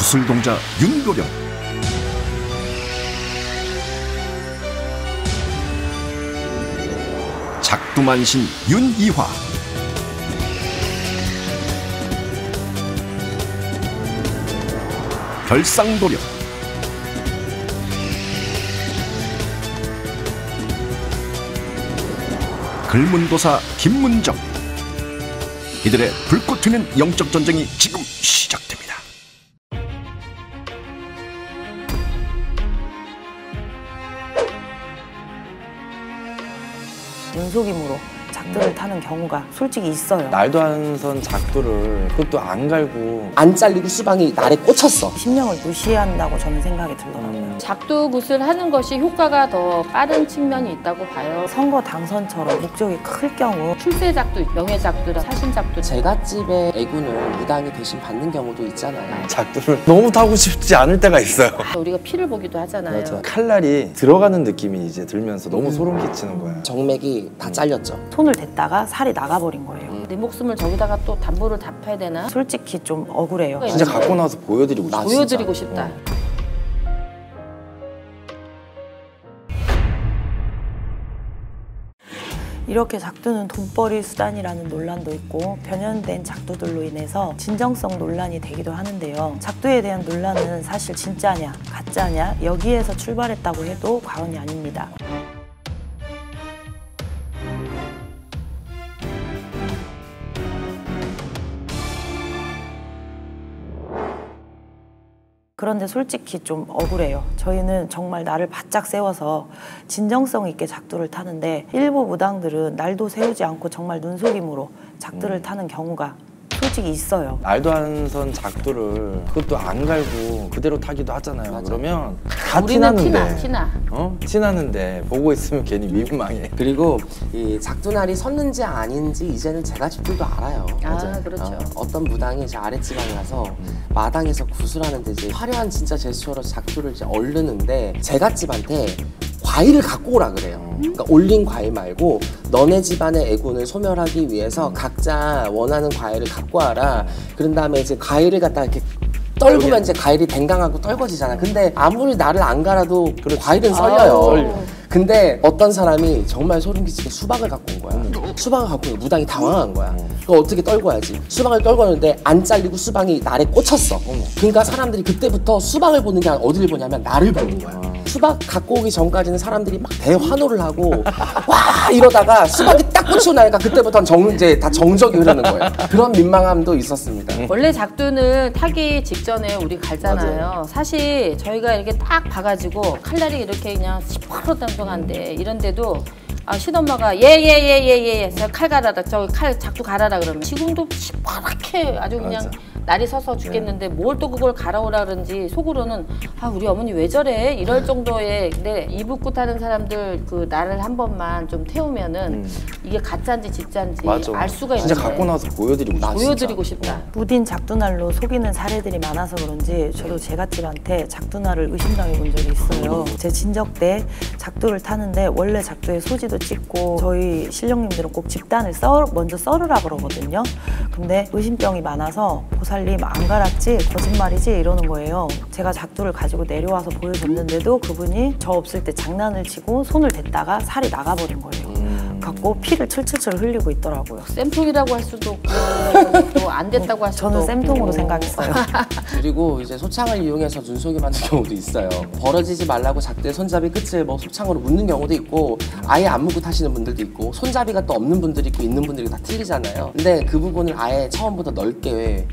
구슬동자 윤도령, 작두만신 윤이화, 별상도령, 글문도사 김문정. 이들의 불꽃 튀는 영적 전쟁이 지금 시작됩니다. 눈속임으로 작두를 타는 경우가 솔직히 있어요. 날도 안 선 작두를 그것도 안 갈고 안 잘리고 수방이 날에 꽂혔어. 심령을 무시한다고 저는 생각이 들더라고요. 작두 굿을 하는 것이 효과가 더 빠른 측면이 있다고 봐요. 선거 당선처럼 목적이 클 경우 출세 작두, 명예 작두랑 사신 작두. 제갓집의 애군을 무당이 대신 받는 경우도 있잖아요. 작두를 너무 타고 싶지 않을 때가 있어요. 우리가 피를 보기도 하잖아요. 맞아. 칼날이 들어가는 느낌이 이제 들면서 너무 소름 끼치는 거야. 정맥이 다 잘렸죠. 손을 댔다가 살이 나가버린 거예요. 내 목숨을 저기다가 또 담보를 답해야 되나? 솔직히 좀 억울해요. 진짜 갖고 나와서 보여드리고 싶어. 보여드리고 싶다. 이렇게 작두는 돈벌이 수단이라는 논란도 있고 변형된 작두들로 인해서 진정성 논란이 되기도 하는데요. 작두에 대한 논란은 사실 진짜냐 가짜냐 여기에서 출발했다고 해도 과언이 아닙니다. 그런데 솔직히 좀 억울해요. 저희는 정말 날을 바짝 세워서 진정성 있게 작두를 타는데 일부 무당들은 날도 세우지 않고 정말 눈속임으로 작두를 타는 경우가 솔직히 있어요. 날도 안 선 작두를 그것도 안 갈고 그대로 타기도 하잖아요. 맞아. 그러면 다 우리는 티나는데 티나. 티나는데 보고 있으면 괜히 민망해. 그리고 이 작두날이 섰는지 아닌지 이제는 제갓집들도 알아요. 아, 그렇죠. 어떤 무당이 이제 아랫지방에 가서 마당에서 구슬하는데 이제 화려한 진짜 제스처로 작두를 이제 얼르는데 제갓집한테 과일을 갖고 오라 그래요. 그러니까 올린 과일 말고 너네 집안의 애군을 소멸하기 위해서 각자 원하는 과일을 갖고 와라. 그런 다음에 이제 과일을 갖다 이렇게 떨구면 이제 과일이 댕강하고 떨궈지잖아. 근데 아무리 나를 안 갈아도 과일은 썰려요. 근데 어떤 사람이 정말 소름 끼치게 수박을 갖고 온 거야. 수박을 갖고 온 무당이 당황한 거야. 그거 어떻게 떨궈야지. 수박을 떨궜는데 안 잘리고 수박이 날에 꽂혔어. 그러니까 사람들이 그때부터 수박을 보는 게 아니라 어디를 보냐면 나를 보는 거야. 수박 갖고 오기 전까지는 사람들이 막 대환호를 하고 와 이러다가 수박이 딱 꽂히고 나니까 그때부터는 이제 다 정적이 흐르는 거예요. 그런 민망함도 있었습니다. 원래 작두는 타기 직전에 우리 갈잖아요. 맞아요. 사실 저희가 이렇게 딱 봐가지고 칼날이 이렇게 그냥 시퍼렇당당한데 이런데도 시엄마가 예예예예예 칼 갈아라 저기 칼 작두 갈아라 그러면 지금도 시퍼렇게 아주 그냥 맞아. 날이 서서 죽겠는데 뭘 또 그걸 갈아오라 그런지 속으로는 우리 어머니 왜 저래 이럴 정도의. 근데 이북구 타는 사람들 그 날을 한 번만 좀 태우면은 이게 가짜인지 진짜인지 맞아. 알 수가 있는데 진짜 갖고 나와서 보여드리고 싶어. 보여드리고 싶다. 무딘 작두날로 속이는 사례들이 많아서 그런지 저도 제갓집한테 작두날을 의심당해 본 적이 있어요. 제 친적 때 작두를 타는데 원래 작두의 소지도 찍고 저희 신령님들은 꼭 집단을 먼저 썰으라 그러거든요. 근데 의심병이 많아서 보살님 안 갈았지? 거짓말이지? 이러는 거예요. 제가 작두를 가지고 내려와서 보여줬는데도 그분이 저 없을 때 장난을 치고 손을 댔다가 살이 나가버린 거예요. 갖고 피를 철철철 흘리고 있더라고요. 쌤통이라고 할 수도 없고 또 안 됐다고 할 수도 저는 없고. 쌤통으로 생각했어요. 그리고 이제 소창을 이용해서 눈속임 하는 경우도 있어요. 벌어지지 말라고 작두의 손잡이 끝을 뭐 소창으로 묶는 경우도 있고 아예 안 묶고 타시는 분들도 있고 손잡이가 또 없는 분들이 있고 있는 분들이 다 틀리잖아요. 근데 그 부분을 아예 처음부터 넓게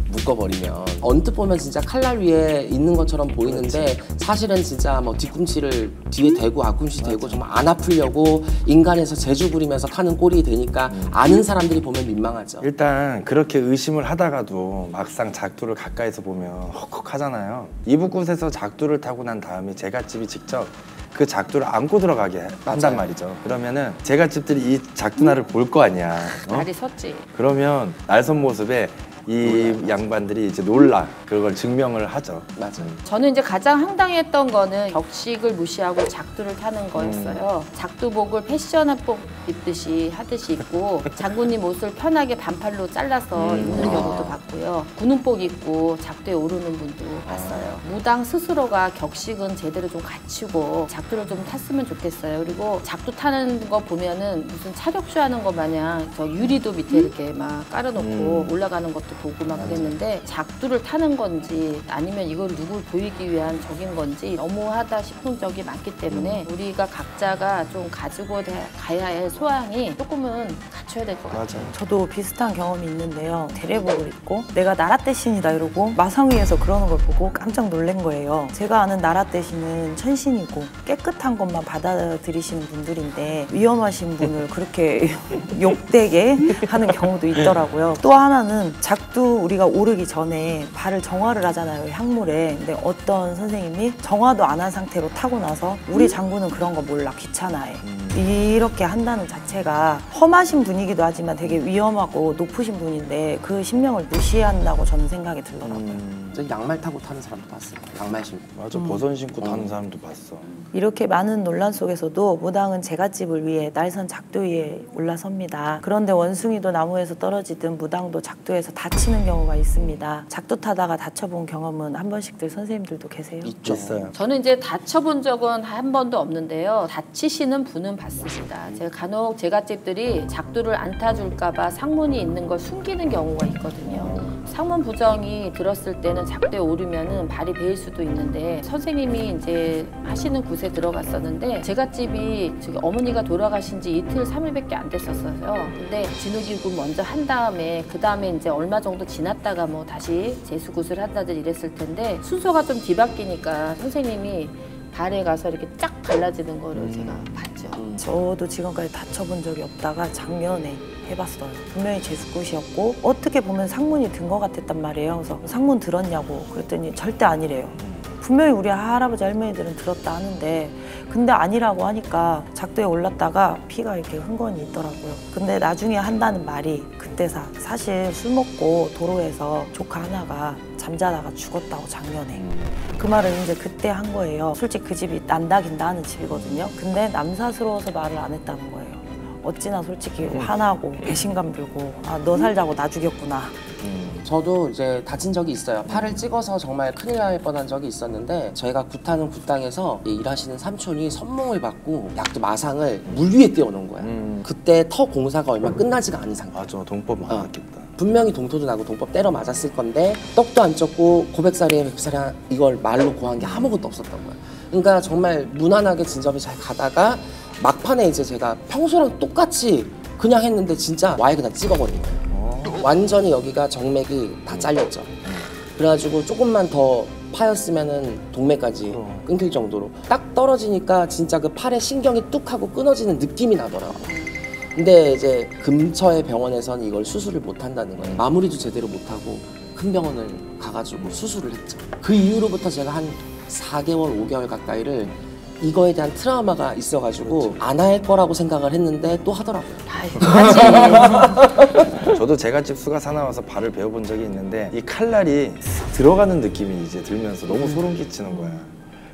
묶어버리면 언뜻 보면 진짜 칼날 위에 있는 것처럼 보이는데 사실은 진짜 뭐 뒤꿈치를 뒤에 대고 앞꿈치 대고 정말 안 아프려고 인간에서 재주 부리면서 타는 꼴이 되니까 아는 사람들이 보면 민망하죠. 일단 그렇게 의심을 하다가도 막상 작두를 가까이서 보면 헉헉하잖아요. 이북굿에서 작두를 타고 난 다음에 제갓집이 직접 그 작두를 안고 들어가게 한단 말이죠. 그러면은 제갓집들이 이 작두날을 볼 거 아니야. 날이 섰지. 그러면 날선 모습에 이 양반들이 이제 놀라 그걸 증명을 하죠. 맞아요. 저는 이제 가장 황당했던 거는 격식을 무시하고 작두를 타는 거였어요. 작두복을 패션복 입듯이 하듯이 입고 장군님 옷을 편하게 반팔로 잘라서 입는 경우도 봤고요. 군용복 입고 작두에 오르는 분도 봤어요. 무당 스스로가 격식은 제대로 좀 갖추고 작두를 좀 탔으면 좋겠어요. 그리고 작두 타는 거 보면은 무슨 차력쇼 하는 거 마냥 저 유리도 밑에 이렇게 막 깔아놓고 올라가는 것도 보고 막 그랬는데 작두를 타는 건지 아니면 이걸 누굴 보이기 위한 적인 건지 너무하다 싶은 적이 많기 때문에 우리가 각자가 좀 가지고 가야 할 소양이 조금은 갖춰야 될 것 같아요. 저도 비슷한 경험이 있는데요. 대례복을 입고 내가 나라대신이다 이러고 마상 위에서 그러는 걸 보고 깜짝 놀란 거예요. 제가 아는 나라대신은 천신이고 깨끗한 것만 받아들이시는 분들인데 위험하신 분을 그렇게 욕되게 하는 경우도 있더라고요. 또 하나는 작두 우리가 오르기 전에 발을 정화를 하잖아요. 향물에. 근데 어떤 선생님이 정화도 안 한 상태로 타고 나서 우리 장군은 그런 거 몰라 귀찮아해. 이렇게 한다는 자체가 험하신 분이기도 하지만 되게 위험하고 높으신 분인데 그 신명을 무시한다고 저는 생각이 들더라고요. 저 양말 타고 타는 사람도 봤어요. 양말 신고. 맞아, 버선 신고 타는 사람도 봤어. 이렇게 많은 논란 속에서도 무당은 제갓집을 위해 날선 작두 위에 올라섭니다. 그런데 원숭이도 나무에서 떨어지든 무당도 작두에서 다치는 경우가 있습니다. 작두 타다가 다쳐본 경험은 한 번씩들 선생님들도 계세요? 있죠. 있어요. 저는 이제 다쳐본 적은 한 번도 없는데요. 다치시는 분은 봤습니다. 제가 간혹 제갓집들이 작두를 안 타줄까봐 상문이 있는 걸 숨기는 경우가 있거든요. 상문 부정이 들었을 때는 작두에 오르면은 발이 베일 수도 있는데 선생님이 이제 하시는 곳에 들어갔었는데 제갓집이 저기 어머니가 돌아가신 지 이틀 3일밖에 안 됐었어요. 근데 진흙이고 먼저 한 다음에 그 다음에 이제 얼마 정도 지났다가 뭐 다시 재수굿을 한다든 이랬을 텐데 순서가 좀 뒤바뀌니까 선생님이 발에 가서 이렇게 쫙 갈라지는 거를 제가 봤죠. 저도 지금까지 다쳐본 적이 없다가 작년에 해봤어요. 분명히 재수굿이었고 어떻게 보면 상문이 든 것 같았단 말이에요. 그래서 상문 들었냐고 그랬더니 절대 아니래요. 분명히 우리 할아버지 할머니들은 들었다 하는데 근데 아니라고 하니까 작두에 올랐다가 피가 이렇게 흥건히 있더라고요. 근데 나중에 한다는 말이 그때 사실 술 먹고 도로에서 조카 하나가 잠자다가 죽었다고 작년에 그 말을 이제 그때 한 거예요. 솔직히 그 집이 난다긴다 하는 집이거든요. 근데 남사스러워서 말을 안 했다는 거예요. 어찌나 솔직히 화나고 배신감 들고 아, 너 살자고 나 죽였구나. 저도 이제 다친 적이 있어요. 팔을 찍어서 정말 큰일 날 뻔한 적이 있었는데 저희가 굿하는 굿당에서 일하시는 삼촌이 선몽을 받고 약도 마상을 물 위에 띄워놓은 거야. 그때 터 공사가 얼마 끝나지가 않은 상태. 맞아, 동법 많았겠다. 분명히 동토도 나고 동법 때려 맞았을 건데 떡도 안 쪘고 고백살이에 백살이 이걸 말로 고한 게 아무것도 없었던 거야. 그러니까 정말 무난하게 진접이 잘 가다가 막판에 이제 제가 평소랑 똑같이 그냥 했는데 진짜 와에 그냥 찍어버린 거예요. 완전히 여기가 정맥이 다 잘렸죠. 그래가지고 조금만 더 파였으면은 동맥까지 끊길 정도로 딱 떨어지니까 진짜 그 팔에 신경이 뚝 하고 끊어지는 느낌이 나더라고요. 근데 이제 근처의 병원에서는 이걸 수술을 못 한다는 거예요. 마무리도 제대로 못 하고 큰 병원을 가가지고 수술을 했죠. 그 이후로부터 제가 한 4개월, 5개월 가까이를 이거에 대한 트라우마가 있어가지고 안 할 거라고 생각을 했는데 또 하더라고요. 저도 제갓집 수가 사나워서 발을 베어본 적이 있는데 이 칼날이 들어가는 느낌이 이제 들면서 너무 소름 끼치는 거야.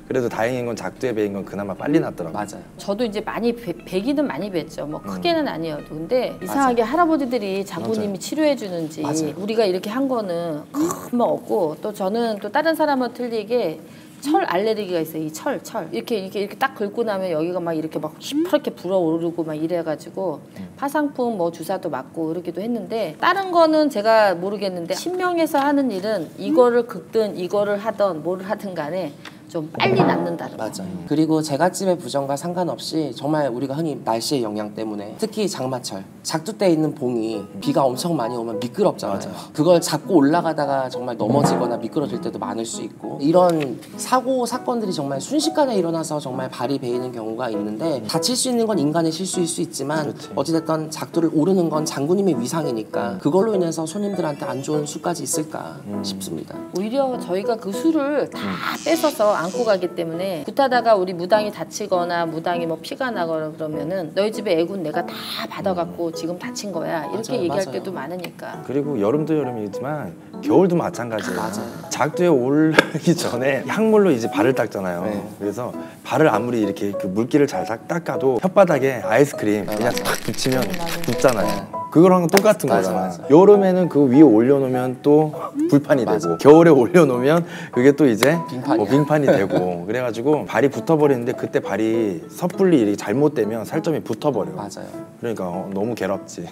그래도 다행인 건 작두에 베인 건 그나마 빨리 낫더라고요. 맞아요. 저도 이제 많이 베기는 많이 뱄죠. 뭐 크게는 아니어도. 근데 이상하게 할아버지들이 장군님이 맞아요. 치료해 주는지 맞아요. 우리가 이렇게 한 거는 금방 없고 또 저는 또 다른 사람은 틀리게 철 알레르기가 있어요. 이 철. 이렇게 딱 긁고 나면 여기가 막 이렇게 막 시퍼렇게 불어오르고 막 이래가지고 파상풍 뭐 주사도 맞고 그러기도 했는데 다른 거는 제가 모르겠는데 신명에서 하는 일은 이거를 긁든 이거를 하던 뭐를 하든 간에 좀 빨리 낫는다는 거. 맞아요. 그리고 제갓집의 부정과 상관없이 정말 우리가 흔히 날씨의 영향 때문에 특히 장마철 작두 때 있는 봉이 비가 엄청 많이 오면 미끄럽잖아요. 맞아요. 그걸 잡고 올라가다가 정말 넘어지거나 미끄러질 때도 많을 수 있고 이런 사고 사건들이 정말 순식간에 일어나서 정말 발이 베이는 경우가 있는데 다칠 수 있는 건 인간의 실수일 수 있지만 그렇지. 어찌됐든 작두를 오르는 건 장군님의 위상이니까 그걸로 인해서 손님들한테 안 좋은 수까지 있을까 싶습니다. 오히려 저희가 그 수를 다 뺏어서 타서 안고 가기 때문에 구 타다가 우리 무당이 다치거나 무당이 뭐 피가 나거나 그러면은 너희 집에 애군 내가 다 받아갖고 지금 다친 거야 이렇게 맞아요, 얘기할 맞아요. 때도 많으니까. 그리고 여름도 여름이지만 겨울도 마찬가지예요. 맞아요. 작두에 오르기 전에 향물로 이제 발을 닦잖아요. 네. 그래서 발을 아무리 이렇게 그 물기를 잘 닦아도 혓바닥에 아이스크림 그냥 맞아요. 탁 붙이면 맞아요. 붓잖아요. 그거랑 똑같은 맞아, 거잖아. 맞아. 여름에는 그 위에 올려놓으면 또 불판이 맞아. 되고 겨울에 올려놓으면 그게 또 이제 빙판이야. 빙판이 되고 그래가지고 발이 붙어버리는데 그때 발이 섣불리 이렇게 잘못되면 살점이 붙어버려요. 맞아요. 그러니까 너무 괴롭지.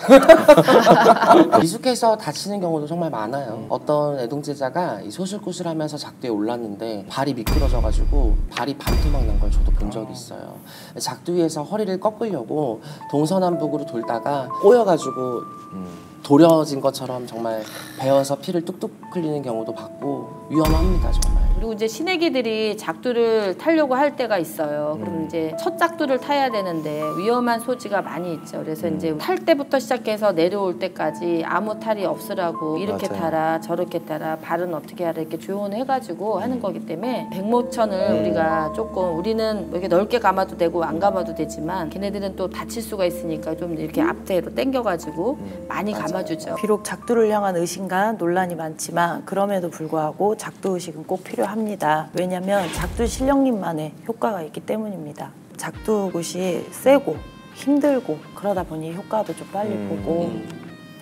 미숙해서 다치는 경우도 정말 많아요. 어떤 애동제자가 이 소술구술하면서 작두에 올랐는데 발이 미끄러져가지고 발이 반토막 난 걸 저도 본 적이 있어요. 작두 위에서 허리를 꺾으려고 동서남북으로 돌다가 꼬여가지고 도려진 것처럼 정말 베어서 피를 뚝뚝 흘리는 경우도 봤고 위험합니다 정말. 그리고 이제 신애기들이 작두를 타려고 할 때가 있어요. 그럼 이제 첫 작두를 타야 되는데 위험한 소지가 많이 있죠. 그래서 이제 탈 때부터 시작해서 내려올 때까지 아무 탈이 없으라고 이렇게 맞아요. 타라 저렇게 타라 발은 어떻게 하라 이렇게 조언해가지고 하는 거기 때문에 백모천을 우리가 조금 우리는 이렇게 넓게 감아도 되고 안 감아도 되지만 걔네들은 또 다칠 수가 있으니까 좀 이렇게 앞뒤로 당겨가지고 많이 감아주죠. 비록 작두를 향한 의심과 논란이 많지만 그럼에도 불구하고 작두 의식은 꼭 필요합니다. 왜냐하면 작두 실령님만의 효과가 있기 때문입니다. 작두 굿이 세고 힘들고 그러다 보니 효과도 좀 빨리 보고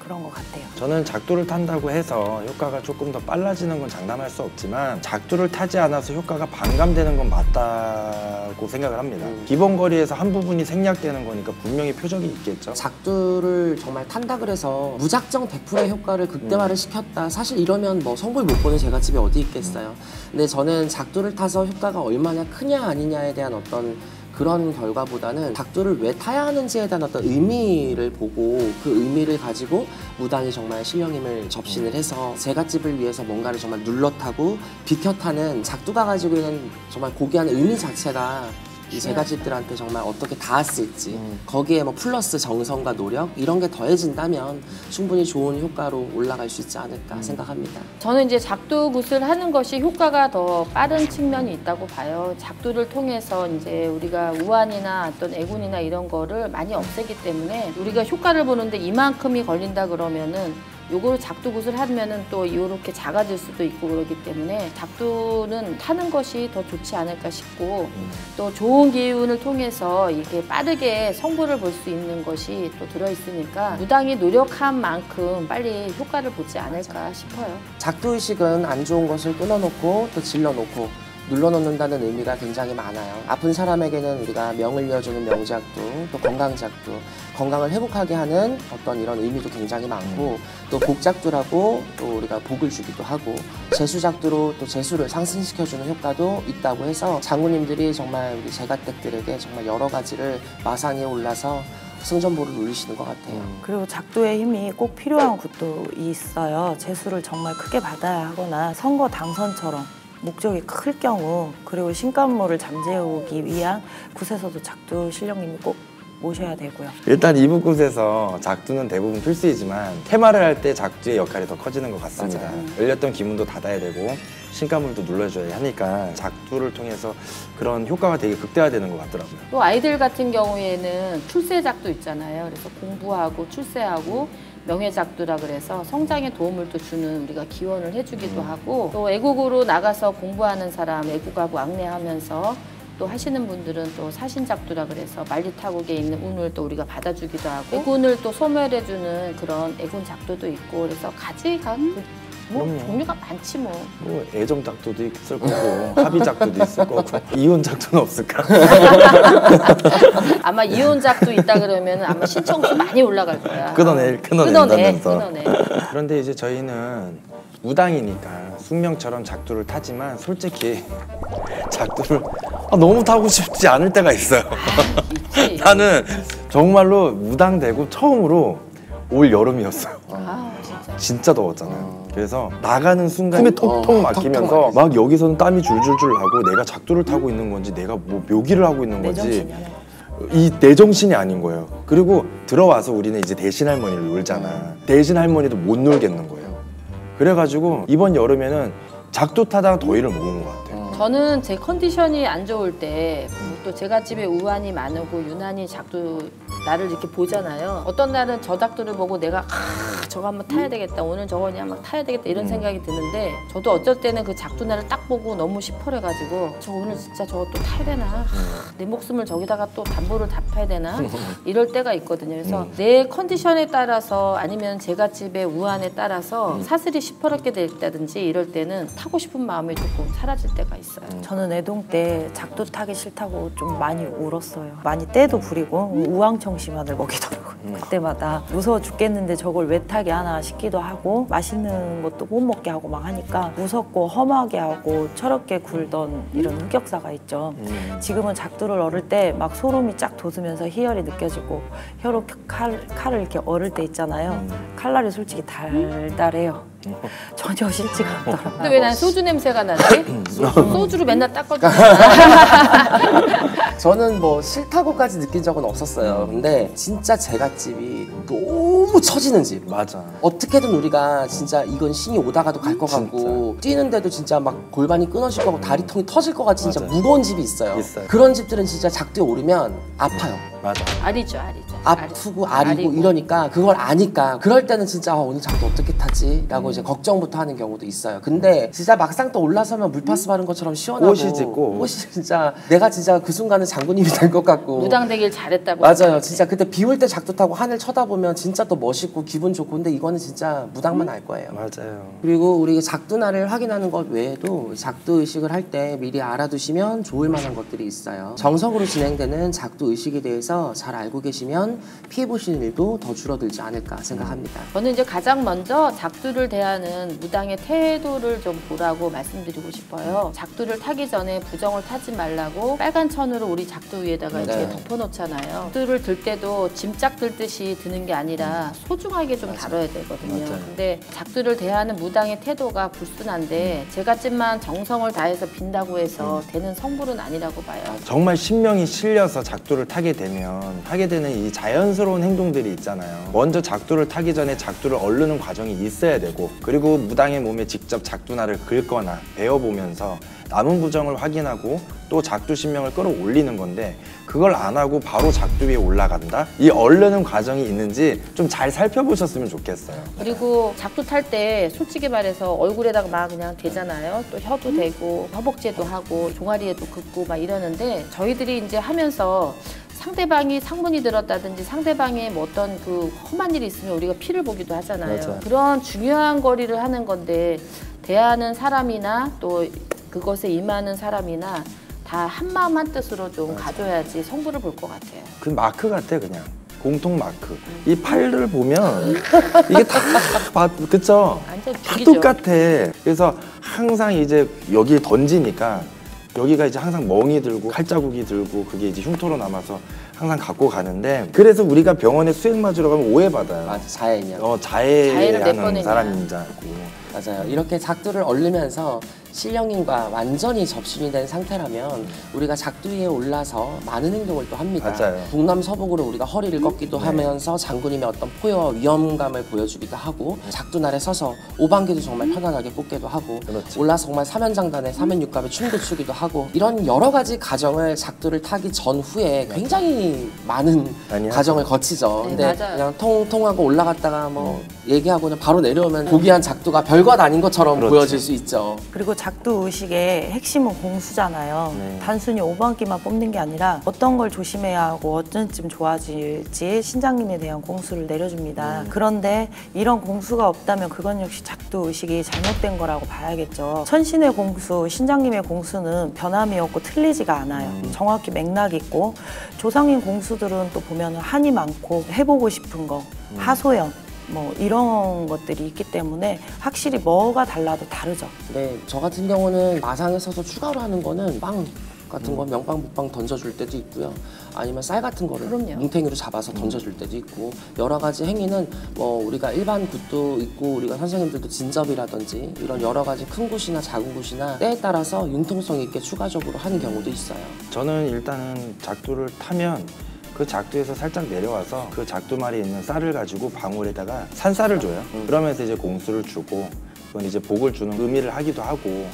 그런 것 같아요. 저는 작두를 탄다고 해서 효과가 조금 더 빨라지는 건 장담할 수 없지만 작두를 타지 않아서 효과가 반감되는 건 맞다고 생각을 합니다. 기본 거리에서 한 부분이 생략되는 거니까 분명히 표적이 있겠죠. 작두를 정말 탄다 그래서 무작정 100%의 효과를 극대화를 시켰다. 사실 이러면 뭐 성불 못 보는 제가 집에 어디 있겠어요. 근데 저는 작두를 타서 효과가 얼마나 크냐 아니냐에 대한 어떤 그런 결과보다는 작두를 왜 타야 하는지에 대한 어떤 의미를 보고 그 의미를 가지고 무당이 정말 신령님을 접신을 해서 제갓집을 위해서 뭔가를 정말 눌러 타고 비켜 타는 작두가 가지고 있는 정말 고귀한 의미 자체가 이 제갓집들한테 정말 어떻게 닿았을지 거기에 뭐 플러스 정성과 노력 이런 게 더해진다면 충분히 좋은 효과로 올라갈 수 있지 않을까 생각합니다. 저는 이제 작두 굿을 하는 것이 효과가 더 빠른 측면이 있다고 봐요. 작두를 통해서 이제 우리가 우환이나 어떤 애군이나 이런 거를 많이 없애기 때문에 우리가 효과를 보는데 이만큼이 걸린다 그러면은 요거를 작두 굿을 하면은 또 이렇게 작아질 수도 있고 그러기 때문에 작두는 타는 것이 더 좋지 않을까 싶고 또 좋은 기운을 통해서 이렇게 빠르게 성불을 볼 수 있는 것이 또 들어있으니까 무당이 노력한 만큼 빨리 효과를 보지 않을까 싶어요. 작두의식은 안 좋은 것을 끊어놓고 또 질러놓고 눌러놓는다는 의미가 굉장히 많아요. 아픈 사람에게는 우리가 명을 이어주는 명작두, 또 건강작두, 건강을 회복하게 하는 어떤 이런 의미도 굉장히 많고 또 복작두라고 또 우리가 복을 주기도 하고 재수작두로 또 재수를 상승시켜주는 효과도 있다고 해서 장군님들이 정말 우리 제갓댁들에게 정말 여러 가지를 마상에 올라서 승전보를 누리시는 것 같아요. 그리고 작두의 힘이 꼭 필요한 굿도 있어요. 재수를 정말 크게 받아야 하거나 선거 당선처럼 목적이 클 경우 그리고 신간모를 잠재우기 위한 굿에서도 작두 신령님이 꼭 모셔야 되고요. 일단 이북굿에서 작두는 대부분 필수이지만 테마를 할 때 작두의 역할이 더 커지는 것 같습니다. 맞아요. 열렸던 기문도 닫아야 되고 신가물도 눌러줘야 하니까 작두를 통해서 그런 효과가 되게 극대화되는 것 같더라고요. 또 아이들 같은 경우에는 출세작도 있잖아요. 그래서 공부하고 출세하고 명예작두라 그래서 성장에 도움을 또 주는 우리가 기원을 해주기도 하고 또 애국으로 나가서 공부하는 사람 애국하고 왕래하면서 또 하시는 분들은 또 사신작두라 그래서 만리타국에 있는 운을 또 우리가 받아주기도 하고 애군을 또 소멸해주는 그런 애군작두도 있고 그래서 가지가 뭐 그럼요. 종류가 많지 뭐. 뭐 애정작두도 있을 거고 합의작두도 있을 거고 이혼작두는 없을까? 아마 이혼작도 있다 그러면 아마 신청수 많이 올라갈 거야. 끊어낸다면서. 끊어내. 그런데 이제 저희는 무당이니까 숙명처럼 작두를 타지만 솔직히 작두를 너무 타고 싶지 않을 때가 있어요. 있지. 나는 정말로 무당 되고 처음으로 올 여름이었어요. 아 진짜. 진짜 더웠잖아요. 그래서 나가는 순간 숨이 턱턱 막히면서 턱턱 막 여기서는 땀이 줄줄줄 나고 내가 작두를 타고 있는 건지 내가 뭐 묘기를 하고 있는 내 건지 정신이 하나. 이 내 정신이 아닌 거예요. 그리고 들어와서 우리는 이제 대신 할머니를 놀잖아. 대신 할머니도 못 놀겠는 거예요. 그래가지고 이번 여름에는 작두 타다가 더위를 먹은 것 같아요. 저는 제 컨디션이 안 좋을 때 또 제가 집에 우환이 많고 유난히 작두 나를 이렇게 보잖아요. 어떤 날은 저 작두를 보고 내가 저거 한번 타야 되겠다. 오늘 저거 그냥 막 타야 되겠다 이런 생각이 드는데 저도 어쩔 때는 그 작두 날을 딱 보고 너무 시퍼래가지고 저 오늘 진짜 저거 또 타야 되나? 내 목숨을 저기다가 또 담보를 갚아야 되나? 이럴 때가 있거든요. 그래서 내 컨디션에 따라서 아니면 제가 집에 우환에 따라서 사슬이 시퍼렇게 됐다든지 이럴 때는 타고 싶은 마음이 조금 사라질 때가 있어요. 저는 애동 때 작두 타기 싫다고 좀 많이 울었어요. 많이 때도 부리고 우황청심환을 먹이더라고요. 그때마다 무서워 죽겠는데 저걸 왜 타게 하나 싶기도 하고 맛있는 것도 못 먹게 하고 막 하니까 무섭고 험하게 하고 철없게 굴던 이런 흑역사가 있죠. 지금은 작두를 얼을 때 막 소름이 쫙 돋으면서 희열이 느껴지고 혀로 칼을 이렇게 얼을 때 있잖아요. 칼날이 솔직히 달달해요. 전혀 싫지가 않더라고요. 근데 왜 난 소주 냄새가 나지? 소주로 맨날 닦아주잖아. 저는 뭐 싫다고까지 느낀 적은 없었어요. 근데 진짜 제갓집이 너무 처지는 집. 맞아. 어떻게든 우리가 진짜 이건 신이 오다가도 갈 것 같고 뛰는데도 진짜 막 골반이 끊어질 것 같고 다리통이 터질 것 같은 진짜 맞아요. 무거운 집이 있어요. 그런 집들은 진짜 작두에 오르면 아파요. 맞아. 알이죠. 아프고 아리고 이러니까 그걸 아니까 그럴 때는 진짜 오늘 작두 어떻게 타지? 라고 이제 걱정부터 하는 경우도 있어요. 근데 진짜 막상 또 올라서면 물파스 바른 것처럼 시원하고 꽃이지, 꽃. 꽃이 진짜 내가 진짜 그 순간은 장군님이 될 것 같고 무당되길 잘했다고. 맞아요. 진짜 그때 비 올 때 작두 타고 하늘 쳐다보면 진짜 또 멋있고 기분 좋고 근데 이거는 진짜 무당만 알 거예요. 맞아요. 그리고 우리 작두날을 확인하는 것 외에도 작두 의식을 할 때 미리 알아두시면 좋을 만한 것들이 있어요. 정석으로 진행되는 작두 의식에 대해서 잘 알고 계시면 피해보시는 일도 더 줄어들지 않을까 생각합니다. 저는 이제 가장 먼저 작두를 대하는 무당의 태도를 좀 보라고 말씀드리고 싶어요. 작두를 타기 전에 부정을 타지 말라고 빨간 천으로 우리 작두 위에다가 이렇게 네. 덮어놓잖아요. 작두를 들 때도 짐짝 들듯이 드는 게 아니라 소중하게 좀 다뤄야 되거든요. 맞아요. 근데 작두를 대하는 무당의 태도가 불순한데 제갓집만 정성을 다해서 빈다고 해서 되는 성불은 아니라고 봐요. 정말 신명이 실려서 작두를 타게 되면 하게 되는 이 자연스러운 행동들이 있잖아요. 먼저 작두를 타기 전에 작두를 얼르는 과정이 있어야 되고 그리고 무당의 몸에 직접 작두날을 긁거나 베어보면서 남은 부정을 확인하고 또 작두 신명을 끌어올리는 건데 그걸 안 하고 바로 작두 위에 올라간다? 이 얼르는 과정이 있는지 좀 잘 살펴보셨으면 좋겠어요. 그리고 작두 탈 때 솔직히 말해서 얼굴에다가 막 그냥 대잖아요. 또 혀도 대고 허벅지에도 하고 종아리에도 긋고 막 이러는데 저희들이 이제 하면서 상대방이 상문이 들었다든지 상대방의 뭐 어떤 그 험한 일이 있으면 우리가 피를 보기도 하잖아요. 맞아요. 그런 중요한 거리를 하는 건데 대하는 사람이나 또 그것에 임하는 사람이나 다 한마음 한뜻으로 좀 가져야지 성부를 볼 것 같아요. 그 마크 같아 그냥. 공통 마크. 이 팔을 보면 이게 다 그쵸? 완전 다 죽이죠. 똑같아. 그래서 항상 이제 여기에 던지니까 여기가 이제 항상 멍이 들고 칼자국이 들고 그게 이제 흉터로 남아서 항상 갖고 가는데 그래서 우리가 병원에 수액 맞으러 가면 오해받아요. 맞아, 자해냐. 자해를 몇 자해하는 번이냐. 사람인 줄 알고. 맞아요. 이렇게 작두를 얼르면서 신령님과 완전히 접신이 된 상태라면 우리가 작두 위에 올라서 많은 행동을 또 합니다. 맞아요. 북남서북으로 우리가 허리를 꺾기도 하면서 장군님의 어떤 포효와 위험감을 보여주기도 하고 작두날에 서서 오방기도 정말 편안하게 꽂기도 하고 그렇지. 올라서 정말 사면장단에 사면육갑에 춤도 추기도 하고 이런 여러 가지 과정을 작두를 타기 전후에 굉장히 많은 많이 하죠. 과정을 거치죠. 네, 근데 맞아요. 그냥 통통하고 올라갔다가 뭐 얘기하고 그냥 바로 내려오면 고귀한 작두가 별것 아닌 것처럼 그렇죠. 보여질 수 있죠. 그리고 작두 의식의 핵심은 공수잖아요. 네. 단순히 오방기만 뽑는 게 아니라 어떤 걸 조심해야 하고 어쩐쯤 좋아질지 신장님에 대한 공수를 내려줍니다. 그런데 이런 공수가 없다면 그건 역시 작두 의식이 잘못된 거라고 봐야겠죠. 천신의 공수, 신장님의 공수는 변함이 없고 틀리지가 않아요. 정확히 맥락 있고 조상인 공수들은 또 보면 한이 많고 해보고 싶은 거, 하소연 뭐 이런 것들이 있기 때문에 확실히 뭐가 달라도 다르죠. 네, 저 같은 경우는 마상에 서서 추가로 하는 거는 빵 같은 거 명빵 무빵 던져줄 때도 있고요. 아니면 쌀 같은 거를 그럼요. 뭉탱이로 잡아서 던져줄 때도 있고 여러 가지 행위는 뭐 우리가 일반 굿도 있고 우리가 선생님들도 진접이라든지 이런 여러 가지 큰 굿이나 작은 굿이나 때에 따라서 융통성 있게 추가적으로 하는 경우도 있어요. 저는 일단은 작두를 타면 그 작두에서 살짝 내려와서 그 작두말이 있는 쌀을 가지고 방울에다가 산쌀을 줘요. 그러면서 이제 공수를 주고 그건 이제 복을 주는 의미를 하기도 하고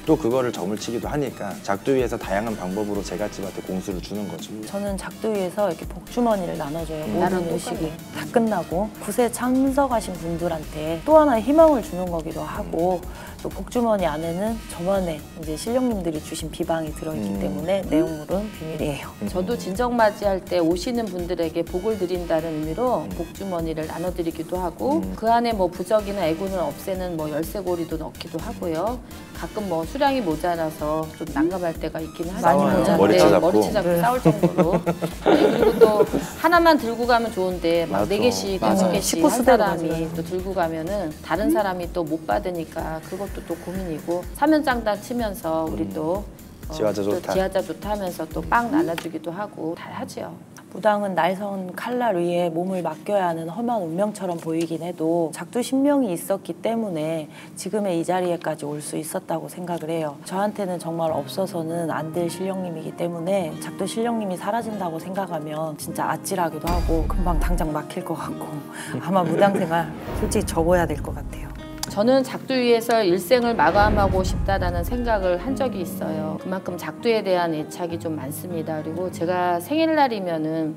또 그거를 점을 치기도 하니까 작두위에서 다양한 방법으로 제갓집한테 공수를 주는 거죠. 저는 작두위에서 이렇게 복주머니를 나눠줘요. 나랑 모든 의식이 똑같네. 다 끝나고 굿에 참석하신 분들한테 또 하나의 희망을 주는 거기도 하고 또 복주머니 안에는 저만의 이제 신령님들이 주신 비방이 들어있기 때문에 내용물은 비밀이에요. 저도 진정맞이할 때 오시는 분들에게 복을 드린다는 의미로 복주머니를 나눠드리기도 하고 그 안에 뭐 부적이나 애군을 없애는 뭐 열쇠고리도 넣기도 하고요. 가끔 뭐 수량이 모자라서 좀 난감할 때가 있긴 많이 하지만 모자라요. 머리채 잡고. 머리채 잡고 싸울 정도로. 네, 그리고 또 하나만 들고 가면 좋은데 막 맞아. 4개씩, 맞아. 5개씩 식구 한 수대로 사람이 가져가요. 또 들고 가면은 다른 사람이 또 못 받으니까 그것도 또 고민이고 사면장단 치면서 우리 또 지화자 또 좋다. 지하자 좋다 하면서 또 빵 나눠주기도 하고 다 하죠. 무당은 날선 칼날 위에 몸을 맡겨야 하는 험한 운명처럼 보이긴 해도 작두 신명이 있었기 때문에 지금의 이 자리에까지 올 수 있었다고 생각을 해요. 저한테는 정말 없어서는 안 될 신령님이기 때문에 작두 신령님이 사라진다고 생각하면 진짜 아찔하기도 하고 금방 당장 막힐 것 같고 아마 무당 생활 솔직히 접어야 될 것 같아요. 저는 작두위에서 일생을 마감하고 싶다라는 생각을 한 적이 있어요. 그만큼 작두에 대한 애착이 좀 많습니다. 그리고 제가 생일날이면은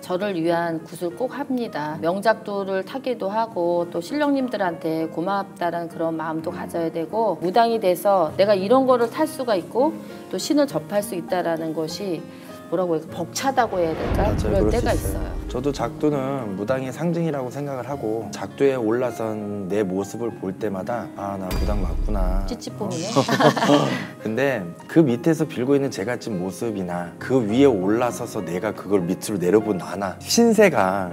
저를 위한 굿을 꼭 합니다. 명작두를 타기도 하고 또 신령님들한테 고맙다라는 그런 마음도 가져야 되고 무당이 돼서 내가 이런 거를 탈 수가 있고 또 신을 접할 수 있다라는 것이 뭐라고 해야 벅차다고 해야 될까? 맞아요. 그럴 그럴 수 때가 있어요. 있어요. 저도 작두는 무당의 상징이라고 생각을 하고 작두에 올라선 내 모습을 볼 때마다 아, 나 무당 맞구나. 찌찌뽕이네. 근데 그 밑에서 빌고 있는 제갓집 모습이나 그 위에 올라서서 내가 그걸 밑으로 내려본 나나 신세가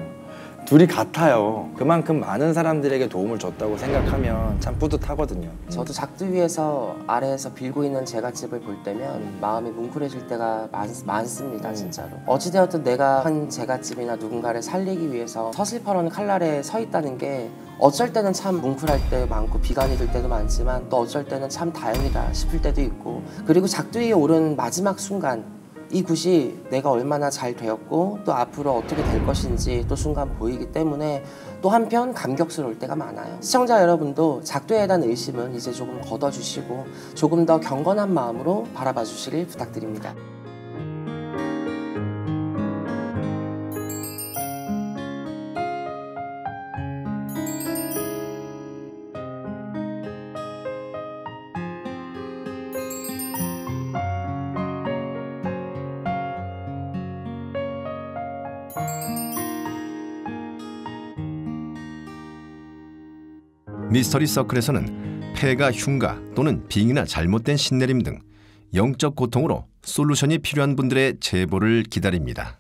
둘이 같아요. 그만큼 많은 사람들에게 도움을 줬다고 생각하면 참 뿌듯하거든요. 저도 작두위에서 아래에서 빌고 있는 제갓집을 볼 때면 마음이 뭉클해질 때가 많습니다. 진짜로. 어찌되었든 내가 한 제갓집이나 누군가를 살리기 위해서 서슬퍼런 칼날에 서 있다는 게 어쩔 때는 참 뭉클할 때 많고 비관이 들 때도 많지만 또 어쩔 때는 참 다행이다 싶을 때도 있고 그리고 작두위에 오른 마지막 순간 이 굿이 내가 얼마나 잘 되었고 또 앞으로 어떻게 될 것인지 또 순간 보이기 때문에 또 한편 감격스러울 때가 많아요. 시청자 여러분도 작두에 대한 의심은 이제 조금 걷어주시고 조금 더 경건한 마음으로 바라봐 주시길 부탁드립니다. 미스터리 서클에서는 폐가 흉가 또는 빙이나 잘못된 신내림 등 영적 고통으로 솔루션이 필요한 분들의 제보를 기다립니다.